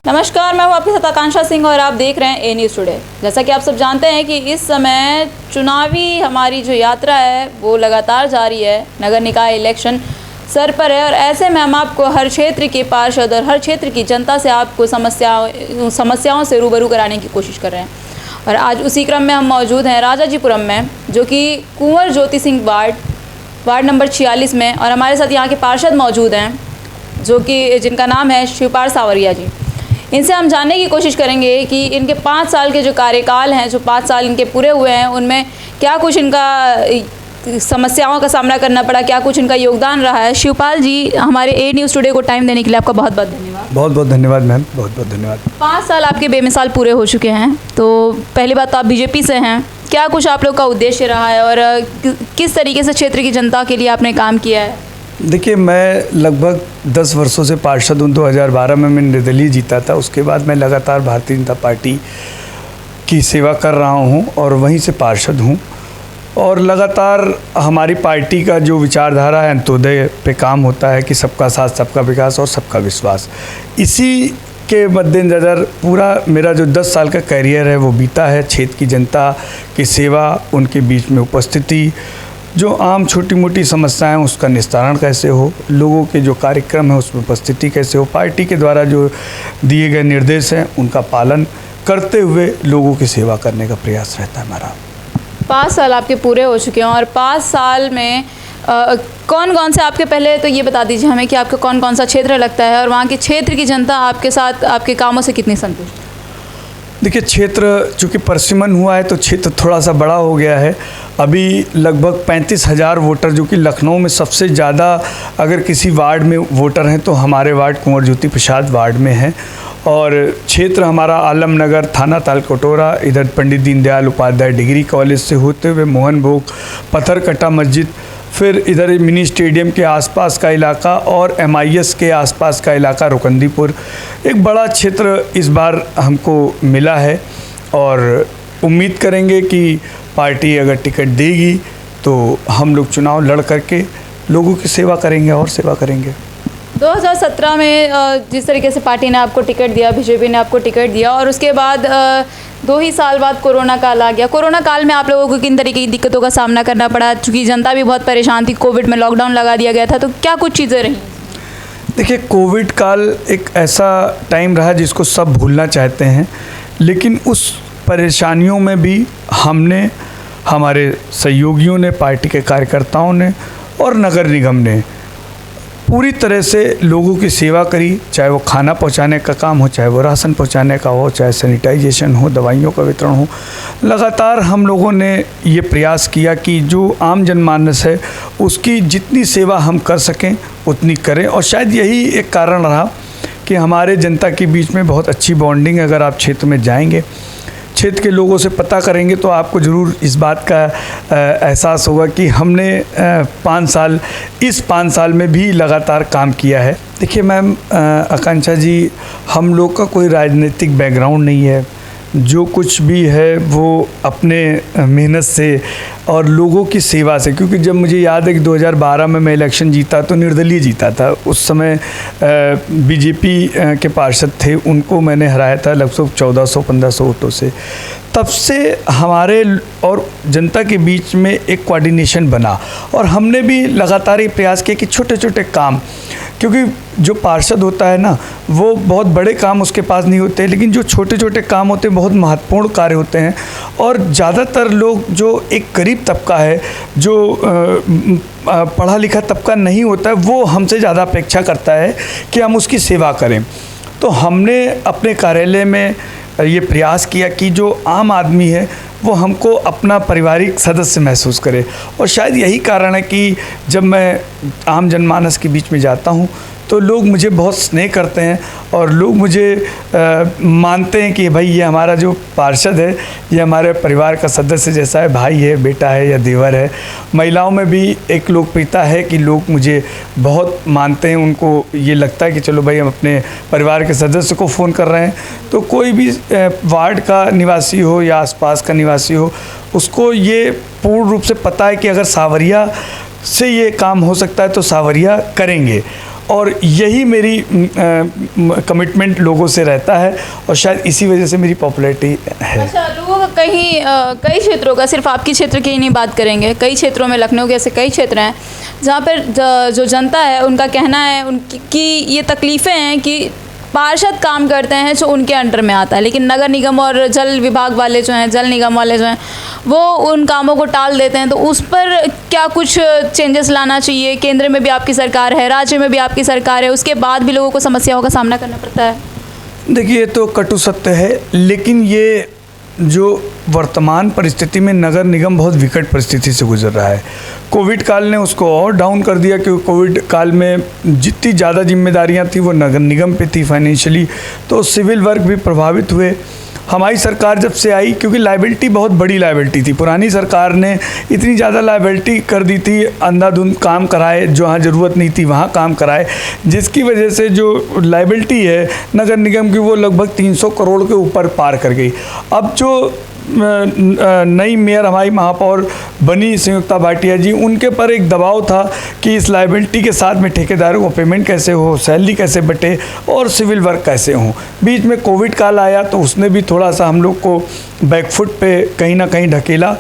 नमस्कार, मैं हूं आपके साथ आकांक्षा सिंह और आप देख रहे हैं ए न्यूज़ टुडे। जैसा कि आप सब जानते हैं कि इस समय चुनावी हमारी जो यात्रा है वो लगातार जारी है। नगर निकाय इलेक्शन सर पर है और ऐसे में हम आपको हर क्षेत्र के पार्षद और हर क्षेत्र की जनता से आपको समस्याओं से रूबरू कराने की कोशिश कर रहे हैं। और आज उसी क्रम में हम मौजूद हैं राजाजीपुरम में, जो कि कुंवर ज्योति सिंह वार्ड नंबर 46 में। और हमारे साथ यहाँ के पार्षद मौजूद हैं जिनका नाम है शिवपाल सावरिया जी। इनसे हम जानने की कोशिश करेंगे कि इनके 5 साल के जो कार्यकाल हैं, जो 5 साल इनके पूरे हुए हैं, उनमें क्या कुछ इनका समस्याओं का सामना करना पड़ा, क्या कुछ इनका योगदान रहा है। शिवपाल जी, हमारे ए न्यूज़ टुडे को टाइम देने के लिए आपका बहुत बहुत धन्यवाद। बहुत बहुत धन्यवाद मैम, बहुत बहुत धन्यवाद। 5 साल आपके बेमिसाल पूरे हो चुके हैं, तो पहली बात तो आप बीजेपी से हैं। क्या कुछ आप लोग का उद्देश्य रहा है और किस तरीके से क्षेत्र की जनता के लिए आपने काम किया है? देखिए, मैं लगभग 10 वर्षों से पार्षद हूँ। 2012 में मैं निर्दलीय जीता था। उसके बाद मैं लगातार भारतीय जनता पार्टी की सेवा कर रहा हूँ और वहीं से पार्षद हूँ। और लगातार हमारी पार्टी का जो विचारधारा है, अंत्योदय पे काम होता है कि सबका साथ, सबका विकास और सबका विश्वास। इसी के मद्देनज़र पूरा मेरा जो 10 साल का कैरियर है वो बीता है। क्षेत्र की जनता की सेवा, उनके बीच में उपस्थिति, जो आम छोटी मोटी समस्याएं हैं उसका निस्तारण कैसे हो, लोगों के जो कार्यक्रम है उसमें उपस्थिति कैसे हो, पार्टी के द्वारा जो दिए गए निर्देश हैं उनका पालन करते हुए लोगों की सेवा करने का प्रयास रहता है हमारा। 5 साल आपके पूरे हो चुके हैं और 5 साल में कौन कौन से, आपके पहले तो ये बता दीजिए हमें कि आपका कौन कौन सा क्षेत्र लगता है और वहाँ के क्षेत्र की जनता आपके साथ, आपके कामों से कितनी संतुष्ट है? देखिए, क्षेत्र चूँकि परिसीमन हुआ है तो क्षेत्र थोड़ा सा बड़ा हो गया है। अभी लगभग 35,000 वोटर, जो कि लखनऊ में सबसे ज़्यादा अगर किसी वार्ड में वोटर हैं तो हमारे वार्ड कुंवर ज्योति प्रसाद वार्ड में है। और क्षेत्र हमारा आलमनगर, थाना तालकटोरा, इधर पंडित दीनदयाल उपाध्याय डिग्री कॉलेज से होते हुए मोहन भोग, पत्थरकट्टा मस्जिद, फिर इधर मिनी स्टेडियम के आसपास का इलाका और MIS के आसपास का इलाका रुकंदीपुर, एक बड़ा क्षेत्र इस बार हमको मिला है। और उम्मीद करेंगे कि पार्टी अगर टिकट देगी तो हम लोग चुनाव लड़ करके लोगों की सेवा करेंगे और सेवा करेंगे। 2017 में जिस तरीके से पार्टी ने आपको टिकट दिया, बीजेपी ने आपको टिकट दिया और उसके बाद 2 ही साल बाद कोरोना काल आ गया। कोरोना काल में आप लोगों को किन तरीके की दिक्कतों का सामना करना पड़ा, चूँकि जनता भी बहुत परेशान थी, कोविड में लॉकडाउन लगा दिया गया था, तो क्या कुछ चीज़ें रहीं? देखिए, कोविड काल एक ऐसा टाइम रहा जिसको सब भूलना चाहते हैं, लेकिन उस परेशानियों में भी हमने, हमारे सहयोगियों ने, पार्टी के कार्यकर्ताओं ने और नगर निगम ने पूरी तरह से लोगों की सेवा करी। चाहे वो खाना पहुंचाने का काम हो, चाहे वो राशन पहुंचाने का हो, चाहे सैनिटाइजेशन हो, दवाइयों का वितरण हो। लगातार हम लोगों ने ये प्रयास किया कि जो आम जनमानस है उसकी जितनी सेवा हम कर सकें उतनी करें। और शायद यही एक कारण रहा कि हमारे जनता के बीच में बहुत अच्छी बॉन्डिंग। अगर आप क्षेत्र में जाएंगे, क्षेत्र के लोगों से पता करेंगे तो आपको ज़रूर इस बात का एहसास होगा कि हमने 5 साल में भी लगातार काम किया है। देखिए मैम, आकांक्षा जी, हम लोग का कोई राजनीतिक बैकग्राउंड नहीं है। जो कुछ भी है वो अपने मेहनत से और लोगों की सेवा से, क्योंकि जब मुझे याद है कि 2012 में मैं इलेक्शन जीता तो निर्दलीय जीता था। उस समय बीजेपी के पार्षद थे, उनको मैंने हराया था लगभग 1400-1500 वोटों से। तब से हमारे और जनता के बीच में एक कोऑर्डिनेशन बना और हमने भी लगातार ये प्रयास किया कि छोटे छोटे काम, क्योंकि जो पार्षद होता है ना, वो बहुत बड़े काम उसके पास नहीं होते, लेकिन जो छोटे छोटे काम होते हैं बहुत महत्वपूर्ण कार्य होते हैं। और ज़्यादातर लोग, जो एक गरीब तबका है, जो पढ़ा लिखा तबका नहीं होता है, वो हमसे ज़्यादा अपेक्षा करता है कि हम उसकी सेवा करें। तो हमने अपने कार्यालय में ये प्रयास किया कि जो आम आदमी है वो हमको अपना पारिवारिक सदस्य महसूस करे। और शायद यही कारण है कि जब मैं आम जनमानस के बीच में जाता हूँ तो लोग मुझे बहुत स्नेह करते हैं और लोग मुझे मानते हैं कि भाई ये हमारा जो पार्षद है ये हमारे परिवार का सदस्य जैसा है, भाई है, बेटा है या देवर है। महिलाओं में भी एक लोकप्रियता है कि लोग मुझे बहुत मानते हैं, उनको ये लगता है कि चलो भाई हम अपने परिवार के सदस्य को फ़ोन कर रहे हैं। तो कोई भी वार्ड का निवासी हो या आसपास का निवासी हो, उसको ये पूर्ण रूप से पता है कि अगर सावरिया से ये काम हो सकता है तो सावरिया करेंगे। और यही मेरी कमिटमेंट लोगों से रहता है और शायद इसी वजह से मेरी पॉपुलैरिटी है। अच्छा, लोगों का कई क्षेत्रों का, सिर्फ आपकी क्षेत्र की ही नहीं बात करेंगे, कई क्षेत्रों में, लखनऊ के ऐसे कई क्षेत्र हैं जहाँ पर जो जनता है उनका कहना है उनकी कि ये तकलीफ़ें हैं कि पार्षद काम करते हैं जो उनके अंडर में आता है, लेकिन नगर निगम और जल विभाग वाले जो हैं, जल निगम वाले जो हैं, वो उन कामों को टाल देते हैं। तो उस पर क्या कुछ चेंजेस लाना चाहिए? केंद्र में भी आपकी सरकार है, राज्य में भी आपकी सरकार है, उसके बाद भी लोगों को समस्याओं का सामना करना पड़ता है। देखिए, ये तो कटु सत्य है, लेकिन ये जो वर्तमान परिस्थिति में नगर निगम बहुत विकट परिस्थिति से गुजर रहा है। कोविड काल ने उसको और डाउन कर दिया, क्योंकि कोविड काल में जितनी ज़्यादा जिम्मेदारियां थी वो नगर निगम पे थी फाइनेंशियली, तो सिविल वर्क भी प्रभावित हुए। हमारी सरकार जब से आई, क्योंकि लायबिलिटी बहुत बड़ी लायबिलिटी थी, पुरानी सरकार ने इतनी ज़्यादा लायबिलिटी कर दी थी, अंधाधुंध काम कराए, जहाँ ज़रूरत नहीं थी वहाँ काम कराए, जिसकी वजह से जो लायबिलिटी है नगर निगम की वो लगभग 300 करोड़ के ऊपर पार कर गई। अब जो नई मेयर हमारी महापौर बनी संयुक्ता भाटिया जी, उनके पर एक दबाव था कि इस लायबिलिटी के साथ में ठेकेदारों को पेमेंट कैसे हो, सैलरी कैसे बटे और सिविल वर्क कैसे हो। बीच में कोविड काल आया तो उसने भी थोड़ा सा हम लोग को बैकफुट पे कहीं ना कहीं ढकेला,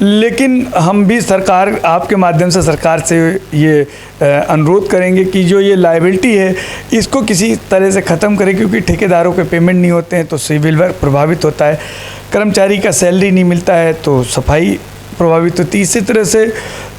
लेकिन हम भी सरकार, आपके माध्यम से सरकार से ये अनुरोध करेंगे कि जो ये लायबिलिटी है इसको किसी तरह से ख़त्म करें, क्योंकि ठेकेदारों के पेमेंट नहीं होते हैं तो सिविल वर्क प्रभावित होता है, कर्मचारी का सैलरी नहीं मिलता है तो सफाई प्रभावित होती है। इसी तरह से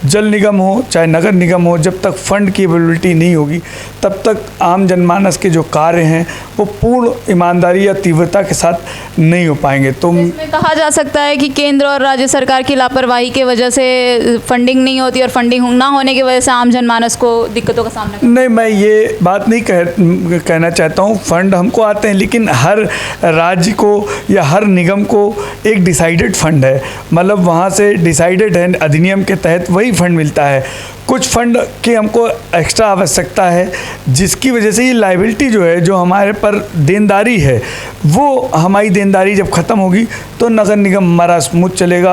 जल निगम हो चाहे नगर निगम हो, जब तक फंड की अवेलेबिलिटी नहीं होगी तब तक आम जनमानस के जो कार्य हैं वो पूर्ण ईमानदारी या तीव्रता के साथ नहीं हो पाएंगे। तो इसमें कहा जा सकता है कि केंद्र और राज्य सरकार की लापरवाही की वजह से फंडिंग नहीं होती और फंडिंग ना होने की वजह से आम जनमानस को दिक्कतों का सामना नहीं, मैं ये बात नहीं कहना चाहता हूँ। फंड हमको आते हैं, लेकिन हर राज्य को या हर निगम को एक डिसाइडेड फंड है, मतलब वहाँ से डिसाइडेड है, अधिनियम के तहत वही फंड मिलता है। कुछ फंड की हमको एक्स्ट्रा आवश्यकता है, जिसकी वजह से ये लायबिलिटी जो है, जो हमारे पर देनदारी है, वो हमारी देनदारी जब ख़त्म होगी तो नगर निगम हमारा स्मूथ चलेगा।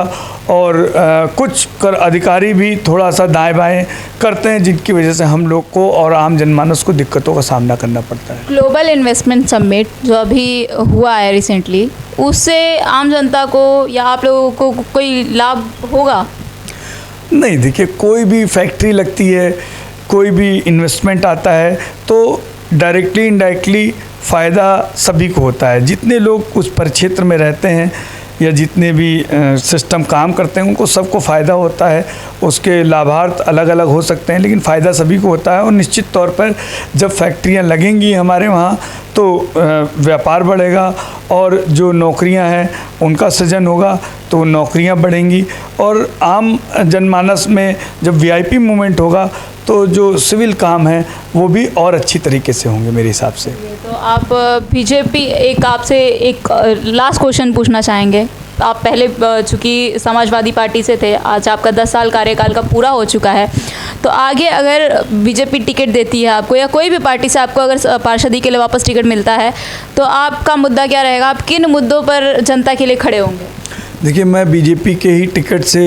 और कुछ कर अधिकारी भी थोड़ा सा दाएं बाएं करते हैं, जिनकी वजह से हम लोग को और आम जनमानस को दिक्कतों का सामना करना पड़ता है। ग्लोबल इन्वेस्टमेंट समिट जो अभी हुआ है रिसेंटली, उससे आम जनता को या आप लोगों को कोई लाभ होगा? नहीं, देखिए, कोई भी फैक्ट्री लगती है, कोई भी इन्वेस्टमेंट आता है तो डायरेक्टली इनडायरेक्टली फ़ायदा सभी को होता है। जितने लोग उस परिक्षेत्र में रहते हैं या जितने भी सिस्टम काम करते हैं उनको सबको फ़ायदा होता है। उसके लाभार्थ अलग अलग हो सकते हैं, लेकिन फ़ायदा सभी को होता है। और निश्चित तौर पर जब फैक्ट्रियां लगेंगी हमारे वहाँ तो व्यापार बढ़ेगा और जो नौकरियां हैं उनका सृजन होगा तो नौकरियां बढ़ेंगी। और आम जनमानस में जब वीआईपी मूवमेंट होगा तो जो सिविल काम है वो भी और अच्छी तरीके से होंगे मेरे हिसाब से। तो आप बीजेपी, एक आपसे एक लास्ट क्वेश्चन पूछना चाहेंगे। आप पहले चूँकि समाजवादी पार्टी से थे, आज आपका 10 साल कार्यकाल का पूरा हो चुका है, तो आगे अगर बीजेपी टिकट देती है आपको या कोई भी पार्टी से आपको अगर पार्षदी के लिए वापस टिकट मिलता है तो आपका मुद्दा क्या रहेगा? आप किन मुद्दों पर जनता के लिए खड़े होंगे? देखिए, मैं बीजेपी के ही टिकट से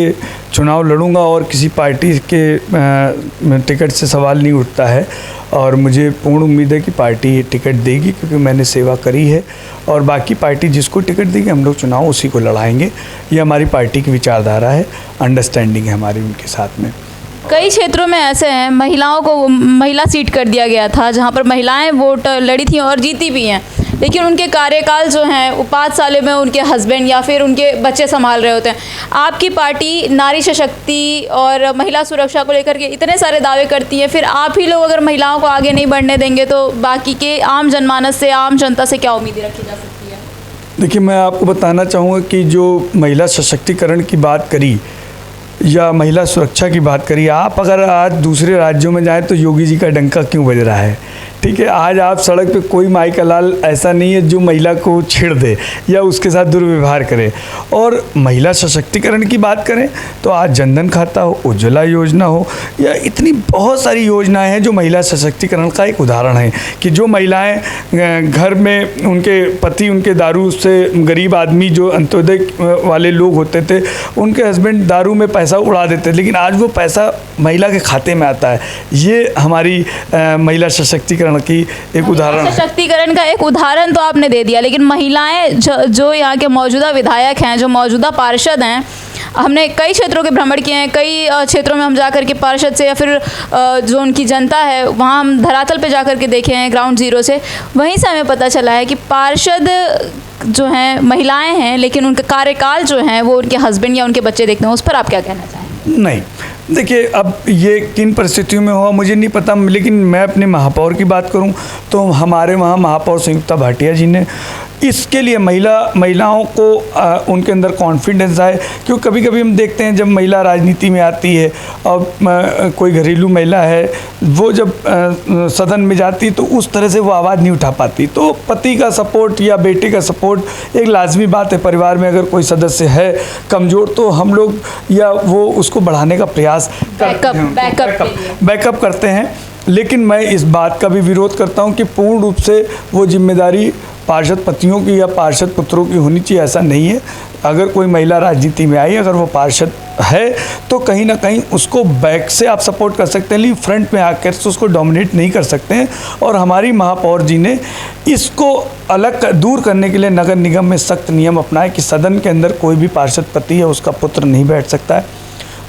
चुनाव लड़ूंगा और किसी पार्टी के टिकट से सवाल नहीं उठता है। और मुझे पूर्ण उम्मीद है कि पार्टी टिकट देगी, क्योंकि मैंने सेवा करी है। और बाकी पार्टी जिसको टिकट देगी हम लोग चुनाव उसी को लड़ाएंगे। ये हमारी पार्टी की विचारधारा है, अंडरस्टैंडिंग है हमारी उनके साथ में। कई क्षेत्रों में ऐसे हैं, महिलाओं को महिला सीट कर दिया गया था, जहां पर महिलाएं वोट लड़ी थी और जीती भी हैं, लेकिन उनके कार्यकाल जो हैं वो 5 सालों में उनके हस्बैंड या फिर उनके बच्चे संभाल रहे होते हैं। आपकी पार्टी नारी सशक्ति और महिला सुरक्षा को लेकर के इतने सारे दावे करती है, फिर आप ही लोग अगर महिलाओं को आगे नहीं बढ़ने देंगे तो बाकी के आम जनमानस से, आम जनता से क्या उम्मीदें रखी जा सकती है? देखिए, मैं आपको बताना चाहूँगा कि जो महिला सशक्तिकरण की बात करी या महिला सुरक्षा की बात करी, आप अगर आज दूसरे राज्यों में जाएं तो योगी जी का डंका क्यों बज रहा है? ठीक है, आज आप सड़क पे कोई माई का लाल ऐसा नहीं है जो महिला को छेड़ दे या उसके साथ दुर्व्यवहार करे। और महिला सशक्तिकरण की बात करें तो आज जनधन खाता हो, उज्ज्वला योजना हो, या इतनी बहुत सारी योजनाएं हैं जो महिला सशक्तिकरण का एक उदाहरण है कि जो महिलाएं घर में उनके पति उनके दारू से, गरीब आदमी जो अंत्योदय वाले लोग होते थे उनके हस्बैंड दारू में पैसा उड़ा देते, लेकिन आज वो पैसा महिला के खाते में आता है। ये हमारी महिला सशक्तिकरण की एक उदाहरण है। सशक्तिकरण का एक उदाहरण तो आपने दे दिया, लेकिन महिलाएं जो यहाँ के मौजूदा विधायक हैं, जो मौजूदा पार्षद हैं, हमने कई क्षेत्रों के भ्रमण किए हैं, कई क्षेत्रों में हम जा कर के पार्षद से या फिर जो उनकी जनता है वहाँ हम धरातल पे जा कर के देखे हैं, ग्राउंड जीरो से। वहीं से हमें पता चला है कि पार्षद जो हैं महिलाएं हैं, लेकिन उनका कार्यकाल जो है वो उनके हस्बैंड या उनके बच्चे देखते हैं। उस पर आप क्या कहना चाहें? नहीं, देखिए, अब ये किन परिस्थितियों में हुआ मुझे नहीं पता, लेकिन मैं अपने महापौर की बात करूं तो हमारे वहाँ महापौर संयुक्ता भाटिया जी ने इसके लिए महिलाओं को उनके अंदर कॉन्फिडेंस आए। क्योंकि कभी कभी हम देखते हैं जब महिला राजनीति में आती है और कोई घरेलू महिला है वो जब सदन में जाती है तो उस तरह से वो आवाज़ नहीं उठा पाती। तो पति का सपोर्ट या बेटे का सपोर्ट एक लाजमी बात है। परिवार में अगर कोई सदस्य है कमज़ोर तो हम लोग या वो उसको बढ़ाने का प्रयास बैकअप करते हैं। लेकिन मैं इस बात का भी विरोध करता हूं कि पूर्ण रूप से वो जिम्मेदारी पार्षद पतियों की या पार्षद पुत्रों की होनी चाहिए, ऐसा नहीं है। अगर कोई महिला राजनीति में आई, अगर वो पार्षद है तो कहीं ना कहीं उसको बैक से आप सपोर्ट कर सकते हैं, लेकिन फ्रंट में आकर तो उसको डोमिनेट नहीं कर सकते हैं। और हमारी महापौर जी ने इसको दूर करने के लिए नगर निगम में सख्त नियम अपनाए कि सदन के अंदर कोई भी पार्षद पति है उसका पुत्र नहीं बैठ सकता है।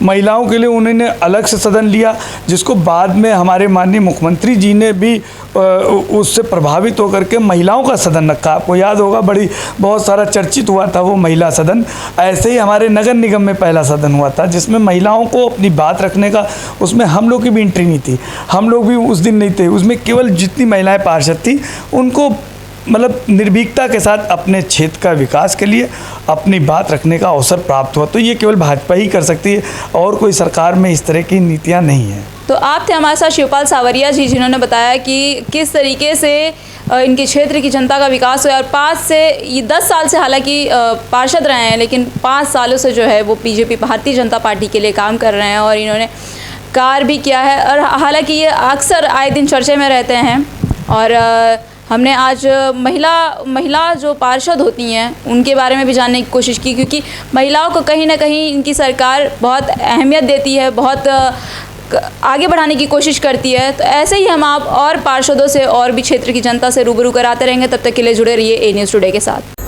महिलाओं के लिए उन्होंने अलग से सदन लिया, जिसको बाद में हमारे माननीय मुख्यमंत्री जी ने भी उससे प्रभावित होकर के महिलाओं का सदन रखा। आपको याद होगा बहुत सारा चर्चित हुआ था वो महिला सदन। ऐसे ही हमारे नगर निगम में पहला सदन हुआ था जिसमें महिलाओं को अपनी बात रखने का, उसमें हम लोग की भी एंट्री नहीं थी, हम लोग भी उस दिन नहीं थे। उसमें केवल जितनी महिलाएं पार्षद थी उनको मतलब निर्भीकता के साथ अपने क्षेत्र का विकास के लिए अपनी बात रखने का अवसर प्राप्त हुआ। तो ये केवल भाजपा ही कर सकती है और कोई सरकार में इस तरह की नीतियां नहीं हैं। तो आप थे हमारे साथ शिवपाल सावरिया जी, जिन्होंने बताया कि किस तरीके से इनके क्षेत्र की जनता का विकास हुआ। और 10 साल से हालांकि पार्षद रहे हैं, लेकिन 5 सालों से जो है वो बीजेपी भारतीय जनता पार्टी के लिए काम कर रहे हैं और इन्होंने कार्य भी किया है। और हालांकि ये अक्सर आए दिन चर्चे में रहते हैं। और हमने आज महिला जो पार्षद होती हैं उनके बारे में भी जानने की कोशिश की, क्योंकि महिलाओं को कहीं ना कहीं इनकी सरकार बहुत अहमियत देती है, बहुत आगे बढ़ाने की कोशिश करती है। तो ऐसे ही हम आप और पार्षदों से और भी क्षेत्र की जनता से रूबरू कराते रहेंगे। तब तक के लिए जुड़े रहिए ए न्यूज़ टुडे के साथ।